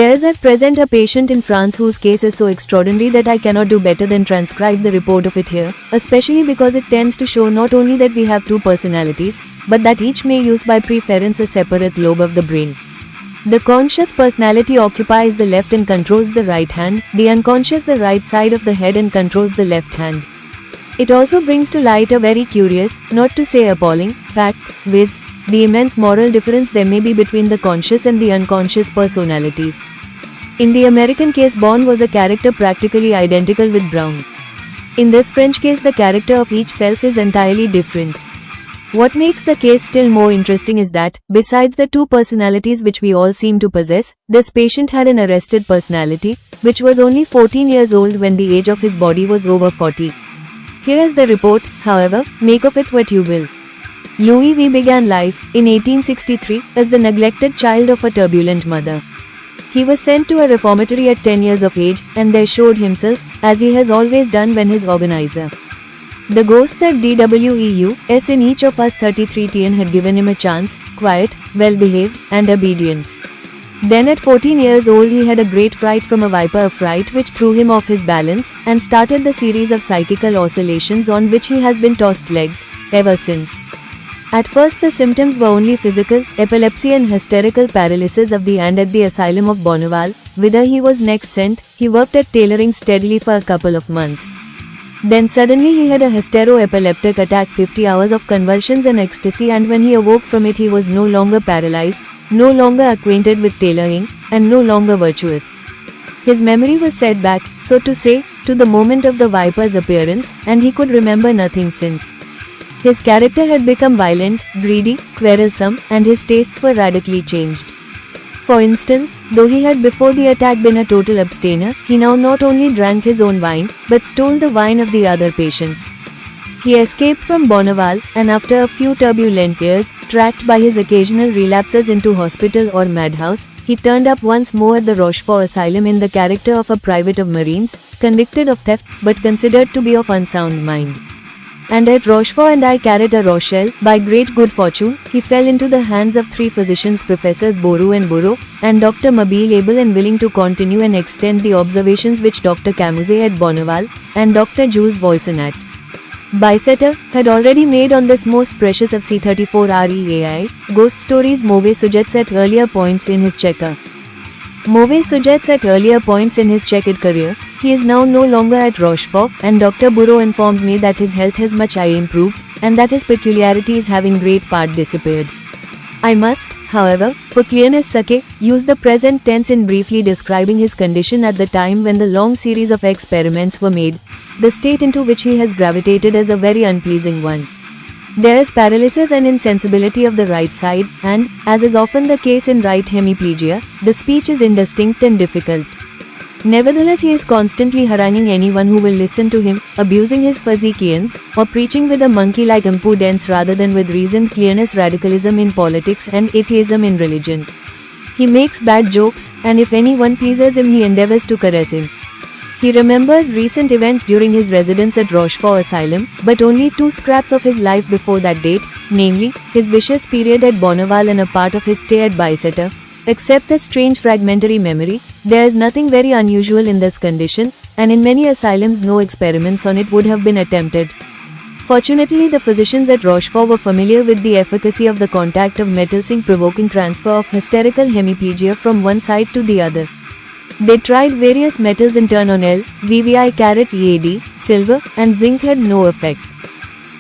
There is at present a patient in France whose case is so extraordinary that I cannot do better than transcribe the report of it here, especially because it tends to show not only that we have two personalities, but that each may use by preference a separate lobe of the brain. The conscious personality occupies the left and controls the right hand, the unconscious the right side of the head and controls the left hand. It also brings to light a very curious, not to say appalling, fact, viz. The immense moral difference there may be between the conscious and the unconscious personalities. In the American case, Bond was a character practically identical with Brown. In this French case, the character of each self is entirely different. What makes the case still more interesting is that, besides the two personalities which we all seem to possess, this patient had an arrested personality, which was only 14 years old when the age of his body was over 40. Here is the report, however, make of it what you will. Louis V began life, in 1863, as the neglected child of a turbulent mother. He was sent to a reformatory at 10 years of age, and there showed himself, as he has always done when his organizer. The ghost that DWEUS in each of us 33TN had given him a chance, quiet, well-behaved, and obedient. Then at 14 years old he had a great fright from a viper, a fright which threw him off his balance, and started the series of psychical oscillations on which he has been tossed legs, ever since. At first the symptoms were only physical, epilepsy and hysterical paralysis of the hand at the asylum of Bonneval, whither he was next sent. He worked at tailoring steadily for a couple of months. Then suddenly he had a hystero-epileptic attack, 50 hours of convulsions and ecstasy, and when he awoke from it he was no longer paralyzed, no longer acquainted with tailoring, and no longer virtuous. His memory was set back, so to say, to the moment of the viper's appearance, and he could remember nothing since. His character had become violent, greedy, quarrelsome, and his tastes were radically changed. For instance, though he had before the attack been a total abstainer, he now not only drank his own wine, but stole the wine of the other patients. He escaped from Bonneval, and after a few turbulent years, tracked by his occasional relapses into hospital or madhouse, he turned up once more at the Rochefort Asylum in the character of a private of Marines, convicted of theft, but considered to be of unsound mind. And at Rochefort and I Carré à Rochelle, by great good fortune, he fell into the hands of three physicians, Professors Bourou and Bourreau, and Dr. Mabille, able and willing to continue and extend the observations which Dr. Camuset at Bonneval, and Dr. Jules Voisin at Bicêtre, had already made on this most precious of C34 REAI, ghost stories mauvais sujets at earlier points in his Mauvais sujets at earlier points in his checkered career. He is now no longer at Rochefort, and Dr. Bourreau informs me that his health has much improved, and that his peculiarities have in great part disappeared. I must, however, for clearness sake, use the present tense in briefly describing his condition at the time when the long series of experiments were made. The state into which he has gravitated is a very unpleasing one. There is paralysis and insensibility of the right side, and, as is often the case in right hemiplegia, the speech is indistinct and difficult. Nevertheless, he is constantly haranguing anyone who will listen to him, abusing his physicians, or preaching with a monkey-like impudence rather than with reasoned clearness, radicalism in politics and atheism in religion. He makes bad jokes, and if anyone pleases him he endeavors to caress him. He remembers recent events during his residence at Rochefort Asylum, but only two scraps of his life before that date, namely, his vicious period at Bonneval and a part of his stay at Bicêtre. Except the strange fragmentary memory, there is nothing very unusual in this condition, and in many asylums no experiments on it would have been attempted. Fortunately, the physicians at Rochefort were familiar with the efficacy of the contact of metal zinc provoking transfer of hysterical hemiplegia from one side to the other. They tried various metals in turn on L, VVI carat EAD, silver, and zinc had no effect.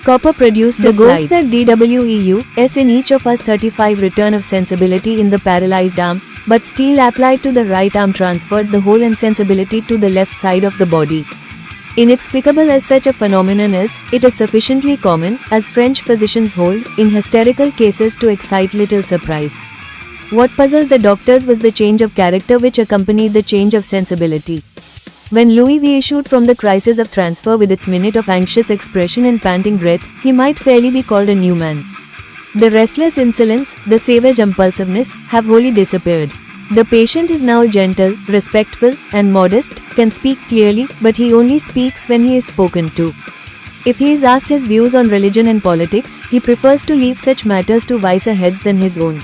Copper produced the ghost that DWEUS in each of us 35 return of sensibility in the paralyzed arm, but steel applied to the right arm transferred the whole insensibility to the left side of the body. Inexplicable as such a phenomenon is, it is sufficiently common, as French physicians hold, in hysterical cases to excite little surprise. What puzzled the doctors was the change of character which accompanied the change of sensibility. When Louis V issued from the crisis of transfer with its minute of anxious expression and panting breath, he might fairly be called a new man. The restless insolence, the savage impulsiveness, have wholly disappeared. The patient is now gentle, respectful, and modest, can speak clearly, but he only speaks when he is spoken to. If he is asked his views on religion and politics, he prefers to leave such matters to wiser heads than his own.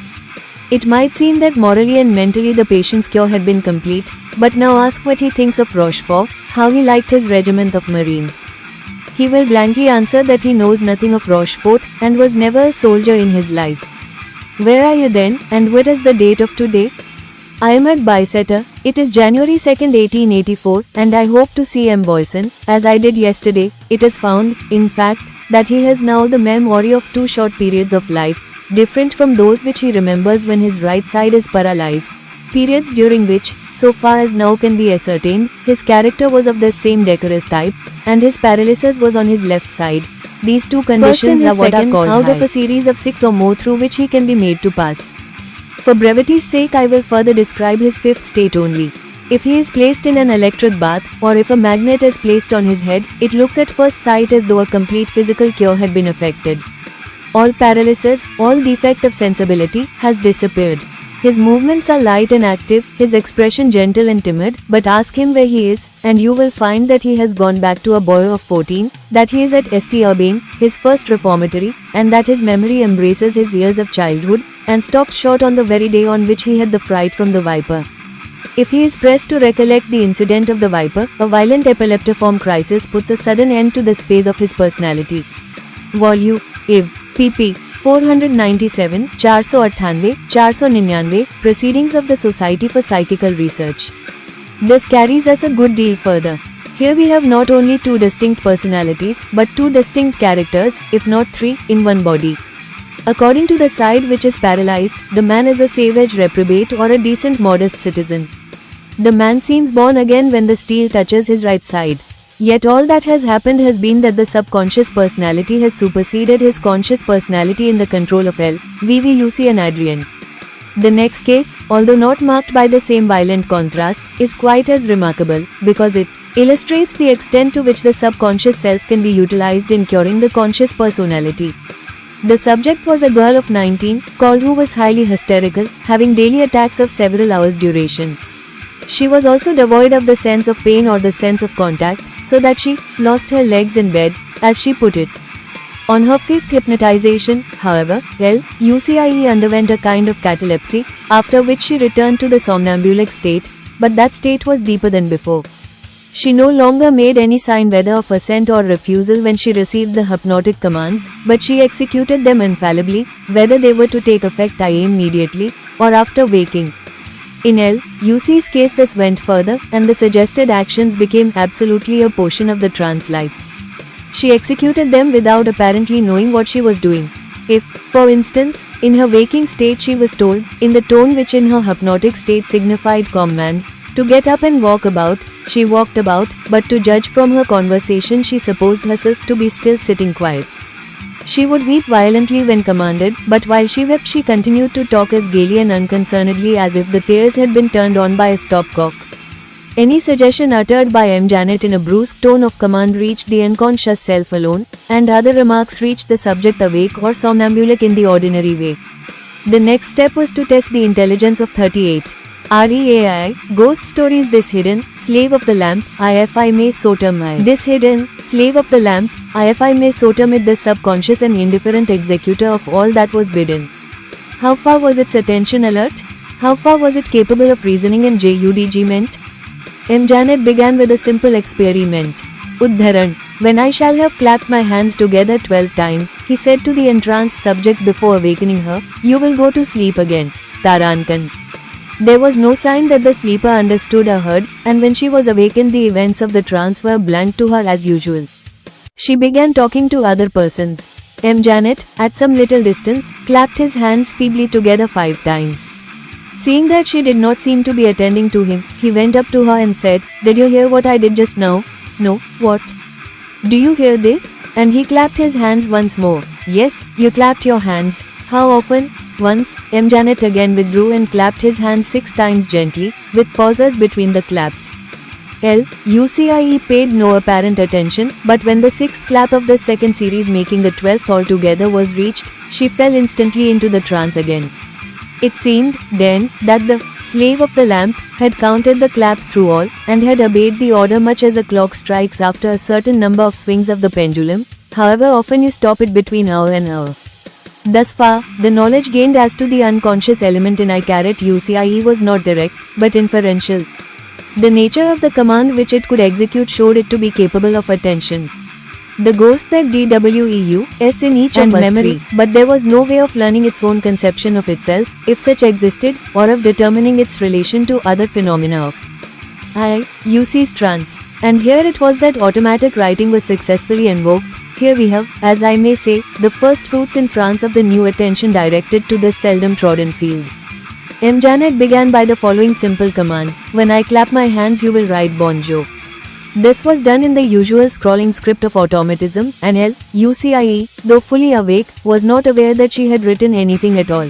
It might seem that morally and mentally the patient's cure had been complete, but now ask what he thinks of Rochefort, how he liked his regiment of Marines. He will blankly answer that he knows nothing of Rochefort and was never a soldier in his life. Where are you then, and what is the date of today? I am at Bicester. It is January 2nd, 1884, and I hope to see M. Boyson, as I did yesterday. It is found, in fact, that he has now the memory of 2 short periods of life, different from those which he remembers when his right side is paralyzed, periods during which, so far as now can be ascertained, his character was of the same decorous type, and his paralysis was on his left side. These 2 conditions are what are called out of a series of 6 or more through which he can be made to pass. For brevity's sake, I will further describe his 5th state only. If he is placed in an electric bath, or if a magnet is placed on his head, it looks at first sight as though a complete physical cure had been effected. All paralysis, all defect of sensibility, has disappeared. His movements are light and active, his expression gentle and timid, but ask him where he is, and you will find that he has gone back to a boy of 14, that he is at St. Urbain, his first reformatory, and that his memory embraces his years of childhood, and stops short on the very day on which he had the fright from the viper. If he is pressed to recollect the incident of the viper, a violent epileptiform crisis puts a sudden end to this phase of his personality. Volume, Iv, pp. 497, 498, 499, Proceedings of the Society for Psychical Research. This carries us a good deal further. Here we have not only 2 distinct personalities, but 2 distinct characters, if not 3, in one body. According to the side which is paralyzed, the man is a savage reprobate or a decent modest citizen. The man seems born again when the steel touches his right side. Yet all that has happened has been that the subconscious personality has superseded his conscious personality in the control of L, V.V. Lucy and Adrian. The next case, although not marked by the same violent contrast, is quite as remarkable, because it illustrates the extent to which the subconscious self can be utilized in curing the conscious personality. The subject was a girl of 19, called who was highly hysterical, having daily attacks of several hours' duration. She was also devoid of the sense of pain or the sense of contact, so that she lost her legs in bed, as she put it. On her 5th hypnotization, however, Lucy underwent a kind of catalepsy, after which she returned to the somnambulic state, but that state was deeper than before. She no longer made any sign whether of assent or refusal when she received the hypnotic commands, but she executed them infallibly, whether they were to take effect immediately, or after waking. In Lucy's case this went further, and the suggested actions became absolutely a portion of the trance life. She executed them without apparently knowing what she was doing. If, for instance, in her waking state she was told, in the tone which in her hypnotic state signified command, to get up and walk about, she walked about, but to judge from her conversation she supposed herself to be still sitting quiet. She would weep violently when commanded, but while she wept she continued to talk as gaily and unconcernedly as if the tears had been turned on by a stopcock. Any suggestion uttered by M. Janet in a brusque tone of command reached the unconscious self alone, and other remarks reached the subject awake or somnambulic in the ordinary way. The next step was to test the intelligence of 38. REAI, Ghost Stories. This hidden, slave of the lamp, IFI may so term I. This hidden, slave of the lamp, IFI may so term it the subconscious and indifferent executor of all that was bidden. How far was its attention alert? How far was it capable of reasoning and judgment? M. Janet began with a simple experiment. Uddharan. When I shall have clapped my hands together 12 times, he said to the entranced subject before awakening her, you will go to sleep again. Tarankan. There was no sign that the sleeper understood or heard, and when she was awakened the events of the trance were blank to her as usual. She began talking to other persons. M. Janet, at some little distance, clapped his hands feebly together 5 times. Seeing that she did not seem to be attending to him, he went up to her and said, did you hear what I did just now? No, what? Do you hear this? And he clapped his hands once more. Yes, you clapped your hands. How often? Once. M. Janet again withdrew and clapped his hands 6 times gently, with pauses between the claps. Lucy paid no apparent attention, but when the 6th clap of the second series, making the 12th altogether, was reached, she fell instantly into the trance again. It seemed, then, that the slave of the lamp had counted the claps through all, and had obeyed the order much as a clock strikes after a certain number of swings of the pendulum, however often you stop it between hour and hour. Thus far, the knowledge gained as to the unconscious element in I-UCIE was not direct, but inferential. The nature of the command which it could execute showed it to be capable of attention. The ghost that DWEU in each and of us memory, but there was no way of learning its own conception of itself, if such existed, or of determining its relation to other phenomena of I-UC's trance. And here it was that automatic writing was successfully invoked. Here we have, as I may say, the first fruits in France of the new attention directed to this seldom trodden field. M. Janet began by the following simple command: when I clap my hands you will write bonjour. This was done in the usual scrawling script of automatism, and L-UCIE, though fully awake, was not aware that she had written anything at all.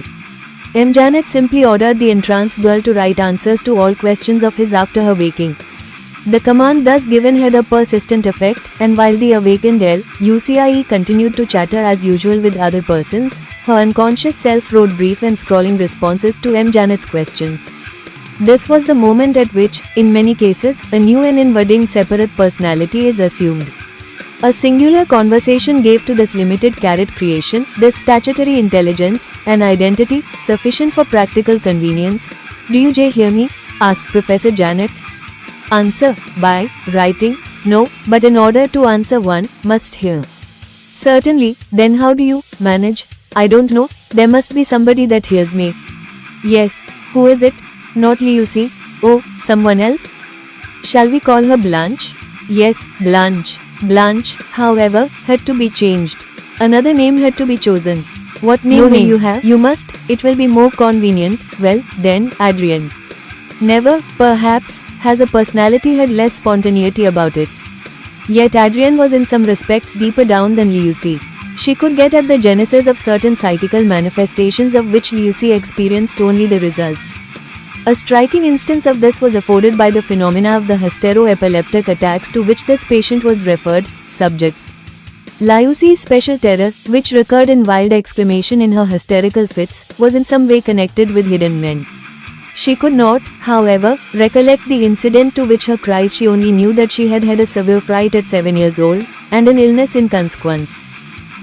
M. Janet simply ordered the entranced girl to write answers to all questions of his after her waking. The command thus given had a persistent effect, and while the awakened L-UCIE continued to chatter as usual with other persons, her unconscious self wrote brief and scrawling responses to M. Janet's questions. This was the moment at which, in many cases, a new and invading separate personality is assumed. A singular conversation gave to this limited carrot creation, this statutory intelligence, an identity, sufficient for practical convenience. Do you hear me? Asked Professor Janet. Answer, by writing? No, but in order to answer one must hear. Certainly, then how do you manage? I don't know, there must be somebody that hears me. Yes, who is it? Not Lucy. Oh, someone else? Shall we call her Blanche? Yes, Blanche. Blanche, however, had to be changed. Another name had to be chosen. What name will you have? You must, it will be more convenient. Well, then, Adrienne. Never, perhaps, has a personality had less spontaneity about it. Yet Adrienne was in some respects deeper down than Lucy. She could get at the genesis of certain psychical manifestations of which Lucy experienced only the results. A striking instance of this was afforded by the phenomena of the hysteroepileptic attacks to which this patient was referred, subject. Lucy's special terror, which recurred in wild exclamation in her hysterical fits, was in some way connected with hidden men. She could not, however, recollect the incident to which her cries. She only knew that she had had a severe fright at 7 years old, and an illness in consequence.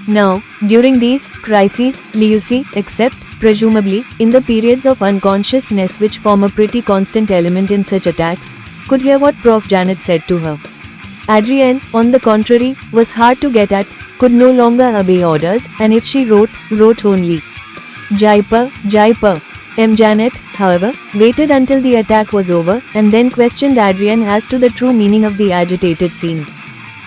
Now, during these crises, Lucy, except, presumably, in the periods of unconsciousness which form a pretty constant element in such attacks, could hear what Prof. Janet said to her. Adrienne, on the contrary, was hard to get at, could no longer obey orders, and if she wrote only. Jaipur. M. Janet, however, waited until the attack was over, and then questioned Adrienne as to the true meaning of the agitated scene.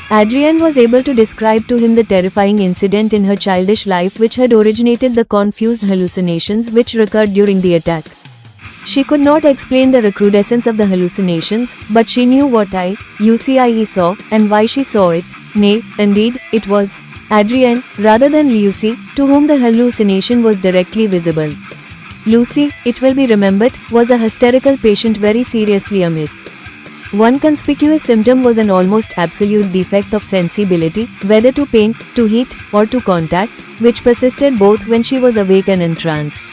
Adrienne was able to describe to him the terrifying incident in her childish life which had originated the confused hallucinations which recurred during the attack. She could not explain the recrudescence of the hallucinations, but she knew what Lucy saw, and why she saw it. Nay, indeed, it was Adrienne, rather than Lucy, to whom the hallucination was directly visible. Lucy, it will be remembered, was a hysterical patient very seriously amiss. One conspicuous symptom was an almost absolute defect of sensibility, whether to pain, to heat, or to contact, which persisted both when she was awake and entranced.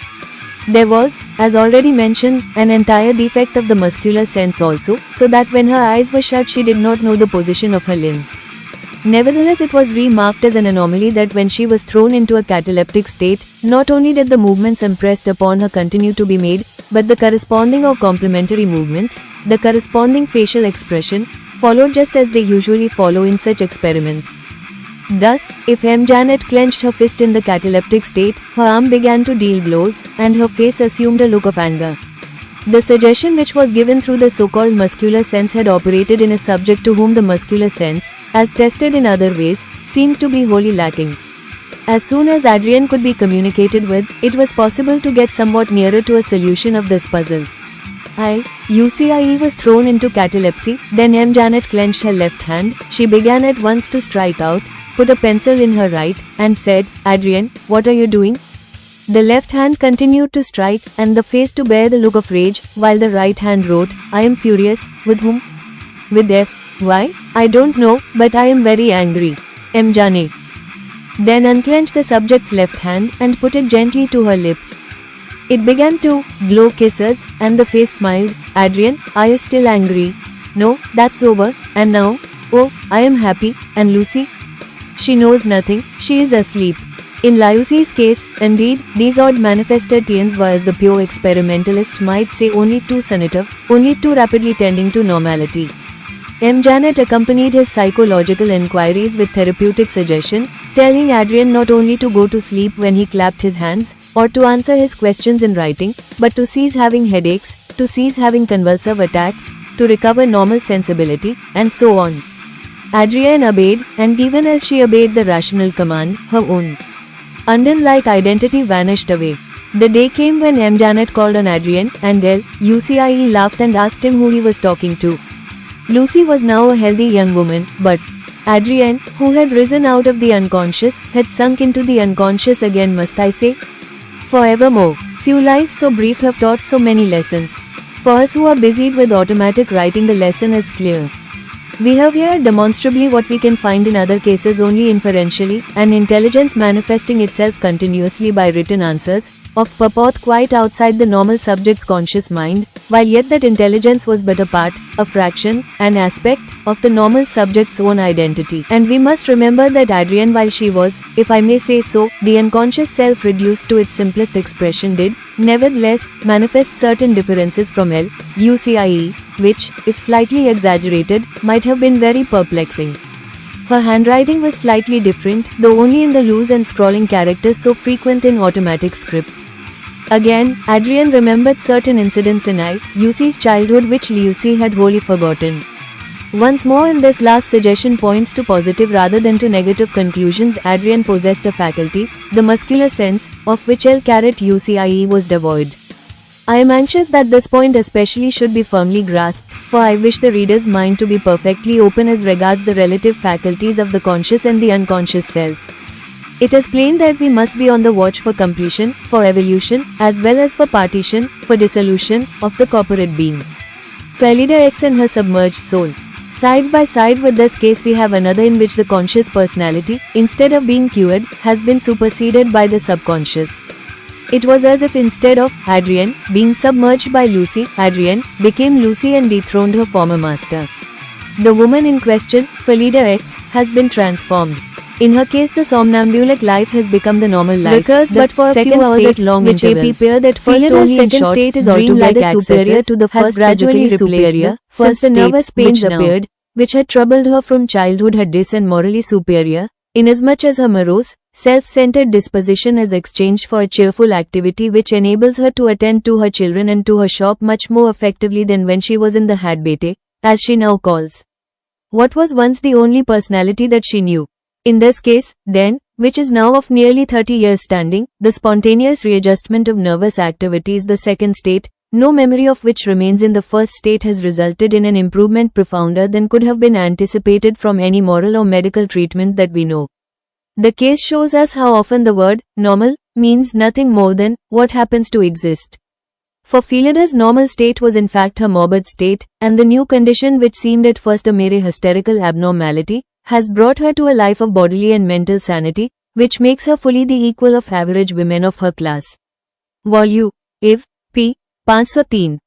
There was, as already mentioned, an entire defect of the muscular sense also, so that when her eyes were shut she did not know the position of her limbs. Nevertheless, it was remarked as an anomaly that when she was thrown into a cataleptic state, not only did the movements impressed upon her continue to be made, but the corresponding or complementary movements, the corresponding facial expression, followed just as they usually follow in such experiments. Thus, if M. Janet clenched her fist in the cataleptic state, her arm began to deal blows, and her face assumed a look of anger. The suggestion which was given through the so-called muscular sense had operated in a subject to whom the muscular sense, as tested in other ways, seemed to be wholly lacking. As soon as Adrienne could be communicated with, it was possible to get somewhat nearer to a solution of this puzzle. Lucy was thrown into catalepsy, then M. Janet clenched her left hand, she began at once to strike out, put a pencil in her right, and said, "Adrienne, what are you doing?" The left hand continued to strike, and the face to bear the look of rage, while the right hand wrote, "I am furious." With whom? With F. Why? I don't know, but I am very angry. M. Janet then unclenched the subject's left hand, and put it gently to her lips. It began to blow kisses, and the face smiled. "Adrienne, are you still angry?" "No, that's over, and now? Oh, I am happy, and Lucy?" "She knows nothing, she is asleep." In Lucy's case, indeed, these odd manifestations were, as the pure experimentalist might say, only too suggestive, only too rapidly tending to normality. M. Janet accompanied his psychological inquiries with therapeutic suggestion, telling Adrian not only to go to sleep when he clapped his hands, or to answer his questions in writing, but to cease having headaches, to cease having convulsive attacks, to recover normal sensibility, and so on. Adrian obeyed, and even as she obeyed the rational command, her own Undine-like identity vanished away. The day came when M. Janet called on Adrian, and Lucy laughed and asked him who he was talking to. Lucy was now a healthy young woman, but Adrian, who had risen out of the unconscious, had sunk into the unconscious again, must I say? Forevermore. Few lives so brief have taught so many lessons. For us who are busied with automatic writing, the lesson is clear. We have here demonstrably what we can find in other cases only inferentially, an intelligence manifesting itself continuously by written answers, of purport quite outside the normal subject's conscious mind, while yet that intelligence was but a part, a fraction, an aspect, of the normal subject's own identity. And we must remember that Adrian, while she was, if I may say so, the unconscious self reduced to its simplest expression, did, nevertheless, manifest certain differences from Lucy, which, if slightly exaggerated, might have been very perplexing. Her handwriting was slightly different, though only in the loose and scrawling characters so frequent in automatic script. Again, Adrian remembered certain incidents in Lucy's childhood which Lucy had wholly forgotten. Once more, in this last suggestion points to positive rather than to negative conclusions. Adrian possessed a faculty, the muscular sense, of which Lucy was devoid. I am anxious that this point especially should be firmly grasped, for I wish the reader's mind to be perfectly open as regards the relative faculties of the conscious and the unconscious self. It is plain that we must be on the watch for completion, for evolution, as well as for partition, for dissolution, of the corporate being. Felida X and her submerged soul. Side by side with this case we have another in which the conscious personality, instead of being cured, has been superseded by the subconscious. It was as if instead of Adrian being submerged by Lucy, Adrian became Lucy and dethroned her former master. The woman in question, Felida X, has been transformed. In her case, the somnambulic life has become the normal life. Recurs but for a few hours at long intervals. That first only in short, state is altogether superior to the first, gradually superior, since the nervous pains appeared, which had troubled her from childhood, had dis and morally superior, inasmuch as her morose, self-centered disposition is exchanged for a cheerful activity which enables her to attend to her children and to her shop much more effectively than when she was in the hadbete, as she now calls what was once the only personality that she knew. In this case, then, which is now of nearly 30 years standing, the spontaneous readjustment of nervous activities, the second state, no memory of which remains in the first state, has resulted in an improvement profounder than could have been anticipated from any moral or medical treatment that we know. The case shows us how often the word normal means nothing more than what happens to exist. For Felida's normal state was in fact her morbid state, and the new condition, which seemed at first a mere hysterical abnormality, has brought her to a life of bodily and mental sanity, which makes her fully the equal of average women of her class. Volume 1 p. 503